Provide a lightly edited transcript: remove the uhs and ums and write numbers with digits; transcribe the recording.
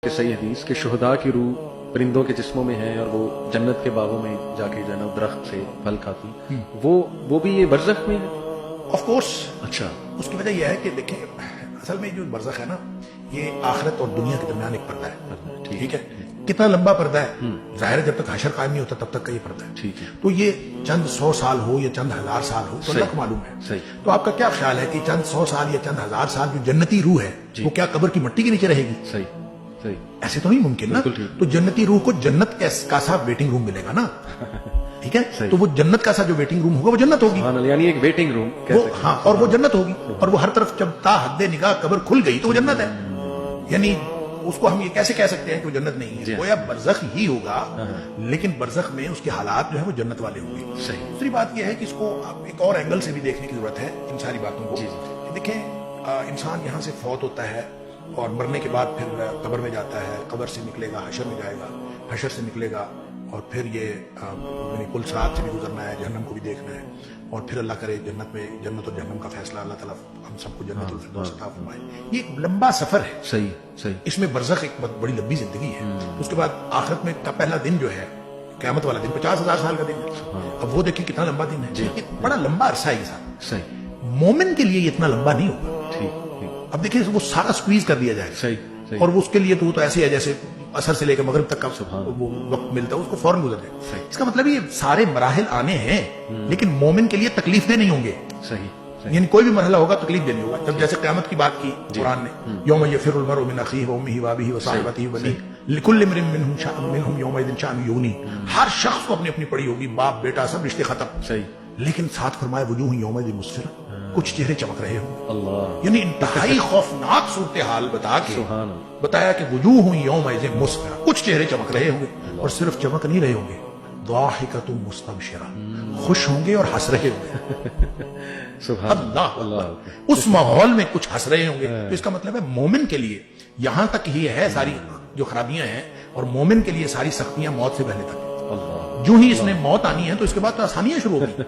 کہ صحیح حدیث کہ شہداء کی روح پرندوں کے جسموں میں ہے اور وہ جنت کے باغوں میں جا کے جو ہے نا درخت سے پھل کھاتی، وہ بھی یہ برزخ میں ہے؟ Of course. اچھا. اس کی وجہ یہ ہے کہ دیکھیں اصل میں جو برزخ ہے نا یہ آخرت اور دنیا کے درمیان ایک پردہ ہے. ٹھیک ہے. کتنا لمبا پردہ ہے؟ ظاہر ہے جب تک حشر قائم نہیں ہوتا تب تک کا یہ پردہ ہے. ٹھیک ہے. تو یہ چند 100 سال ہو یا چند ہزار سال ہو تو اللہ کو معلوم ہے. صحیح. تو آپ کا کیا خیال ہے کہ چند 100 سال یا چند ہزار سال جو جنتی روح ہے وہ کیا قبر کی مٹی کے نیچے رہے گی؟ صحیح صحیح. ایسے تو نہیں ممکن نا. تو جنتی روح کو جنت کا سا ویٹنگ روم ملے گا نا. ٹھیک ہے. تو وہ جنت کا سا جو ویٹنگ روم ہوگا وہ جنت ہوگی. یعنی ایک ویٹنگ روم. ہاں اور وہ جنت ہوگی اور وہ ہر طرف جب تا حد نگاہ قبر کھل گئی تو وہ جنت ہے. یعنی اس کو ہم یہ کیسے کہہ سکتے ہیں کہ وہ جنت نہیں ہے؟ گویا برزخ ہی ہوگا لیکن برزخ میں اس کے حالات جو ہے وہ جنت والے ہوں گے. صحیح. دوسری بات یہ ہے کہ اس کو ایک اور اینگل سے بھی دیکھنے کی ضرورت ہے ان ساری باتوں کو. دیکھیں انسان یہاں سے فوت ہوتا ہے اور مرنے کے بعد پھر قبر میں جاتا ہے. قبر سے نکلے گا حشر میں جائے گا. حشر سے نکلے گا اور پھر یہ پل صراط سے بھی گزرنا ہے. جہنم کو بھی دیکھنا ہے اور پھر اللہ کرے جنت اور جہنم کا فیصلہ اللہ تعالیٰ ہم سب کو جنت الفردوس عطا فرمائے. یہ ایک لمبا سفر ہے. صحیح صحیح. اس میں برزخ ایک بہت بڑی لمبی زندگی ہے. اس کے بعد آخرت میں کا پہلا دن جو ہے قیامت والا دن 50,000 سال کا دن ہے. اب وہ دیکھیں کتنا لمبا دن ہے. بڑا لمبا عرصہ ہے یہ سارا. صحیح. مومن کے لیے یہ اتنا لمبا نہیں ہوگا. ٹھیک. اب دیکھیں وہ سارا سکویز کر دیا جائے گا. صحیح. اور وہ اس کے لیے تو ایسے ہے جیسے اثر سے لے کے مغرب تک کا وہ وقت ملتا ہے اس کو فوراً گزر جائے. اس کا مطلب یہ سارے مراحل آنے ہیں لیکن مومن کے لیے تکلیف دہ نہیں ہوں گے. صحیح. یعنی کوئی بھی مرحلہ ہوگا تکلیف دہ نہیں ہوگا. جب جیسے قیامت کی بات کی قرآن نے یوم یفر المرء من اخیہ وامہ وابیہ وصاحبتہ وبنیہ لکل امرئ منہم یومئذ شأن یغنیہ. ہر شخص کو اپنی اپنی پڑی ہوگی. باپ بیٹا سب رشتے ختم. صحیح. لیکن ساتھ فرمایا وجوہ یومئذ مسفرہ. کچھ چہرے چمک رہے ہوں. اللہ. یعنی انتہائی خوفناک صورتحال بتا کے بتایا کہ وجوہ یومئذ مسفرہ. کچھ چہرے چمک رہے ہوں گے اور صرف چمک نہیں رہے ہوں گے ضاحکۃ مستبشرہ. خوش ہوں گے اور ہنس رہے ہوں گے. اللہ. اس ماحول میں کچھ ہنس رہے ہوں گے. تو اس کا مطلب ہے مومن کے لیے یہاں تک ہی ہے ساری جو خرابیاں ہیں اور مومن کے لیے ساری سختیاں موت سے پہلے تک. جو ہی اس نے موت آنی ہے تو اس کے بعد تو آسانیاں شروع ہوگی.